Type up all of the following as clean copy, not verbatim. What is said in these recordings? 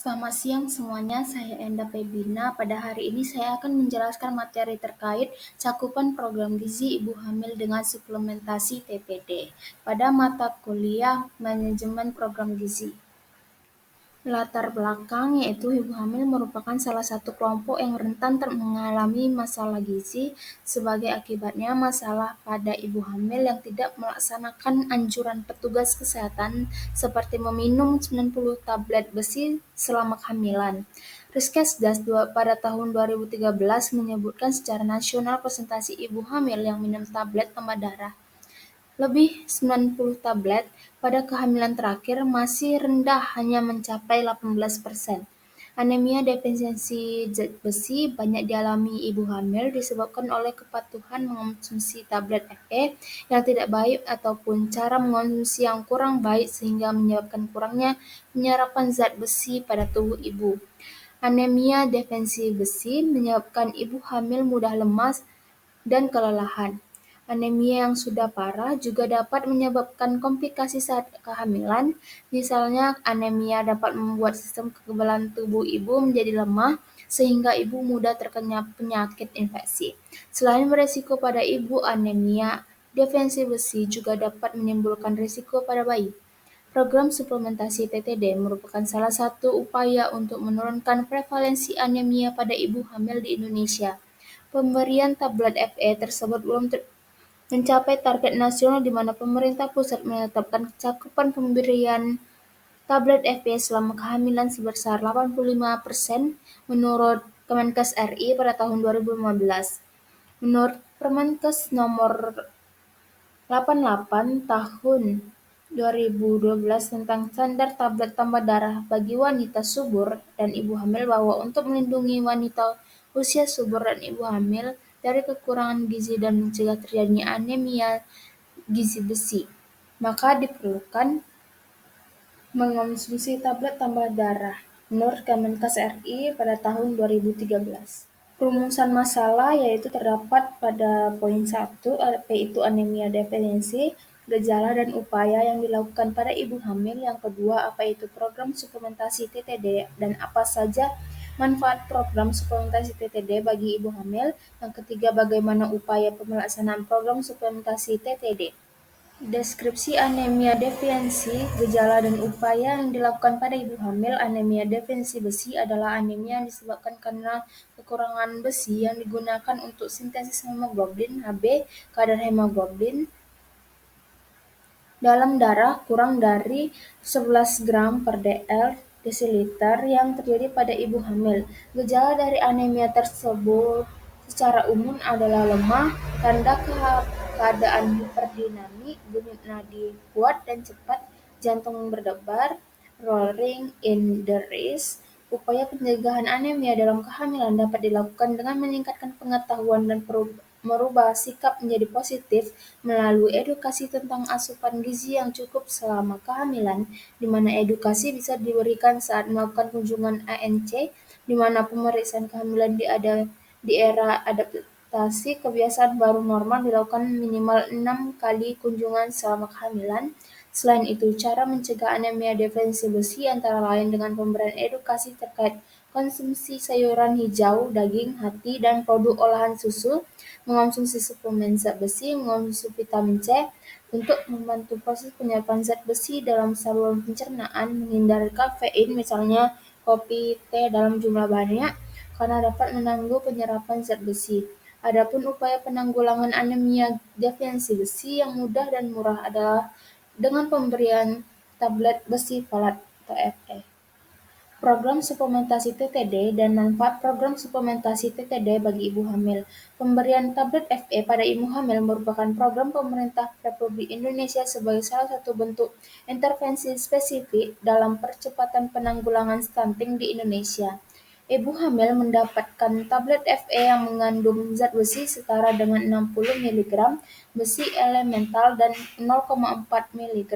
Selamat siang semuanya, saya Enda Febina. Pada hari ini saya akan menjelaskan materi terkait cakupan program gizi ibu hamil dengan suplementasi TPD pada mata kuliah Manajemen Program Gizi. Latar belakang yaitu ibu hamil merupakan salah satu kelompok yang rentan mengalami masalah gizi sebagai akibatnya masalah pada ibu hamil yang tidak melaksanakan anjuran petugas kesehatan seperti meminum 90 tablet besi selama kehamilan. Riskesdas pada tahun 2013 menyebutkan secara nasional presentasi ibu hamil yang minum tablet tambah darah lebih 90 tablet pada kehamilan terakhir masih rendah hanya mencapai 18%. Anemia defisiensi zat besi banyak dialami ibu hamil disebabkan oleh kepatuhan mengonsumsi tablet Fe yang tidak baik ataupun cara mengonsumsi yang kurang baik sehingga menyebabkan kurangnya penyerapan zat besi pada tubuh ibu. Anemia defisiensi besi menyebabkan ibu hamil mudah lemas dan kelelahan. Anemia yang sudah parah juga dapat menyebabkan komplikasi saat kehamilan, misalnya anemia dapat membuat sistem kekebalan tubuh ibu menjadi lemah sehingga ibu mudah terkena penyakit infeksi. Selain beresiko pada ibu, anemia defisiensi besi juga dapat menimbulkan risiko pada bayi. Program suplementasi TTD merupakan salah satu upaya untuk menurunkan prevalensi anemia pada ibu hamil di Indonesia. Pemberian tablet Fe tersebut belum mencapai target nasional di mana pemerintah pusat menetapkan cakupan pemberian tablet Fe selama kehamilan sebesar 85% menurut Kemenkes RI pada tahun 2015. Menurut Permenkes nomor 88 tahun 2012 tentang standar tablet tambah darah bagi wanita subur dan ibu hamil bahwa untuk melindungi wanita usia subur dan ibu hamil dari kekurangan gizi dan mencegah terjadinya anemia gizi besi, maka diperlukan mengonsumsi tablet tambah darah menurut Kemenkes RI pada tahun 2013. Rumusan masalah yaitu terdapat pada poin 1, yaitu anemia defisiensi, gejala dan upaya yang dilakukan pada ibu hamil. Yang kedua, apa itu program suplementasi TTD dan apa saja manfaat program suplementasi TTD bagi ibu hamil. Yang ketiga, bagaimana upaya pelaksanaan program suplementasi TTD. Deskripsi anemia defisiensi, gejala dan upaya yang dilakukan pada ibu hamil. Anemia defisiensi besi adalah anemia yang disebabkan karena kekurangan besi yang digunakan untuk sintesis hemoglobin Hb. Kadar hemoglobin dalam darah kurang dari 11 gram per desiliter yang terjadi pada ibu hamil. Gejala dari anemia tersebut secara umum adalah lemah, tanda keadaan hiperdinamik, denyut nadi kuat dan cepat, jantung berdebar, rolling in the wrist. Upaya pencegahan anemia dalam kehamilan dapat dilakukan dengan meningkatkan pengetahuan dan merubah sikap menjadi positif melalui edukasi tentang asupan gizi yang cukup selama kehamilan, di mana edukasi bisa diberikan saat melakukan kunjungan ANC, di mana pemeriksaan kehamilan di era adaptasi kebiasaan baru normal dilakukan minimal 6 kali kunjungan selama kehamilan. Selain itu, cara mencegah anemia defisiensi besi antara lain dengan pemberian edukasi terkait konsumsi sayuran hijau, daging, hati, dan produk olahan susu, mengonsumsi suplemen zat besi, mengonsumsi vitamin C untuk membantu proses penyerapan zat besi dalam saluran pencernaan, menghindari kafein misalnya kopi, teh dalam jumlah banyak karena dapat mengganggu penyerapan zat besi. Adapun upaya penanggulangan anemia defisiensi besi yang mudah dan murah adalah dengan pemberian tablet besi folat atau Fe. Program suplementasi TTD dan manfaat program suplementasi TTD bagi ibu hamil. Pemberian tablet Fe pada ibu hamil merupakan program pemerintah Republik Indonesia sebagai salah satu bentuk intervensi spesifik dalam percepatan penanggulangan stunting di Indonesia. Ibu hamil mendapatkan tablet Fe yang mengandung zat besi setara dengan 60 mg besi elemental dan 0,4 mg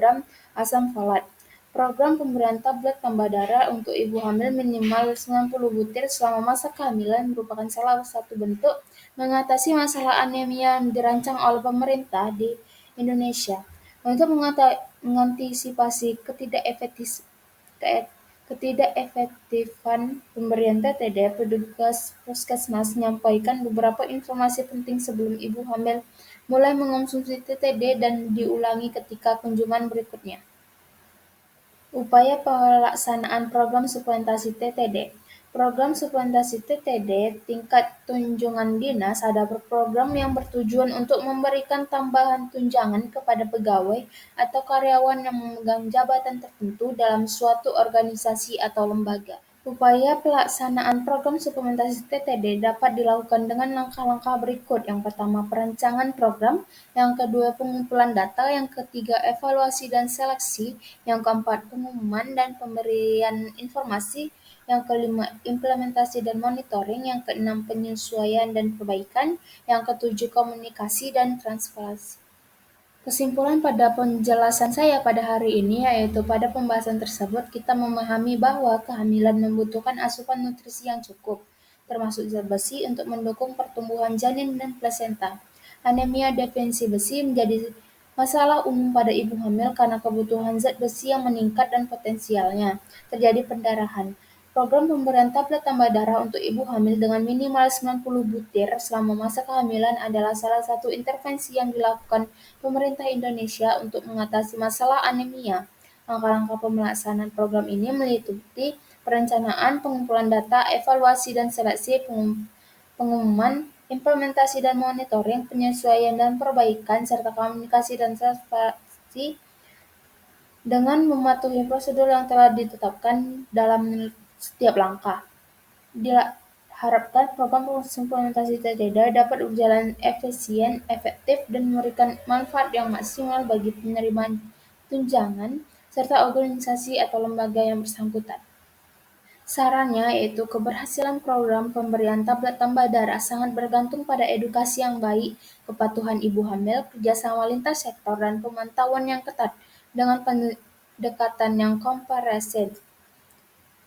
asam folat. Program pemberian tablet tambah darah untuk ibu hamil minimal 90 butir selama masa kehamilan merupakan salah satu bentuk mengatasi masalah anemia yang dirancang oleh pemerintah di Indonesia. Untuk mengantisipasi ketidakefektifan pemberian TTD, petugas puskesmas menyampaikan beberapa informasi penting sebelum ibu hamil mulai mengonsumsi TTD dan diulangi ketika kunjungan berikutnya. Upaya pelaksanaan program suplementasi TTD. Program suplementasi TTD tingkat tunjangan dinas adalah program yang bertujuan untuk memberikan tambahan tunjangan kepada pegawai atau karyawan yang memegang jabatan tertentu dalam suatu organisasi atau lembaga. Upaya pelaksanaan program suplementasi TTD dapat dilakukan dengan langkah-langkah berikut. Yang pertama, perencanaan program. Yang kedua, pengumpulan data. Yang ketiga, evaluasi dan seleksi. Yang keempat, pengumuman dan pemberian informasi. Yang kelima, implementasi dan monitoring. Yang keenam, penyesuaian dan perbaikan. Yang ketujuh, komunikasi dan transparansi. Kesimpulan pada penjelasan saya pada hari ini yaitu pada pembahasan tersebut kita memahami bahwa kehamilan membutuhkan asupan nutrisi yang cukup, termasuk zat besi untuk mendukung pertumbuhan janin dan plasenta. Anemia defensi besi menjadi masalah umum pada ibu hamil karena kebutuhan zat besi yang meningkat dan potensialnya terjadi pendarahan. Program pemberian tablet tambah darah untuk ibu hamil dengan minimal 90 butir selama masa kehamilan adalah salah satu intervensi yang dilakukan pemerintah Indonesia untuk mengatasi masalah anemia. Langkah-langkah pelaksanaan program ini meliputi perencanaan, pengumpulan data, evaluasi dan seleksi, pengumuman, implementasi dan monitoring, penyesuaian dan perbaikan, serta komunikasi dan transparansi dengan mematuhi prosedur yang telah ditetapkan dalam setiap langkah. Diharapkan program implementasi TTD dapat berjalan efisien, efektif, dan memberikan manfaat yang maksimal bagi penerima tunjangan serta organisasi atau lembaga yang bersangkutan. Sarannya yaitu keberhasilan program pemberian tablet tambah darah sangat bergantung pada edukasi yang baik, kepatuhan ibu hamil, kerjasama lintas sektor, dan pemantauan yang ketat dengan pendekatan yang komprehensif.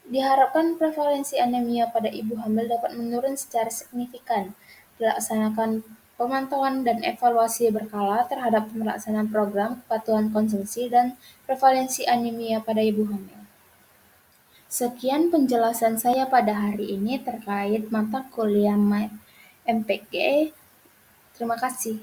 Diharapkan prevalensi anemia pada ibu hamil dapat menurun secara signifikan. Dilaksanakan pemantauan dan evaluasi berkala terhadap pelaksanaan program kepatuhan konsumsi dan prevalensi anemia pada ibu hamil. Sekian penjelasan saya pada hari ini terkait mata kuliah MPG. Terima kasih.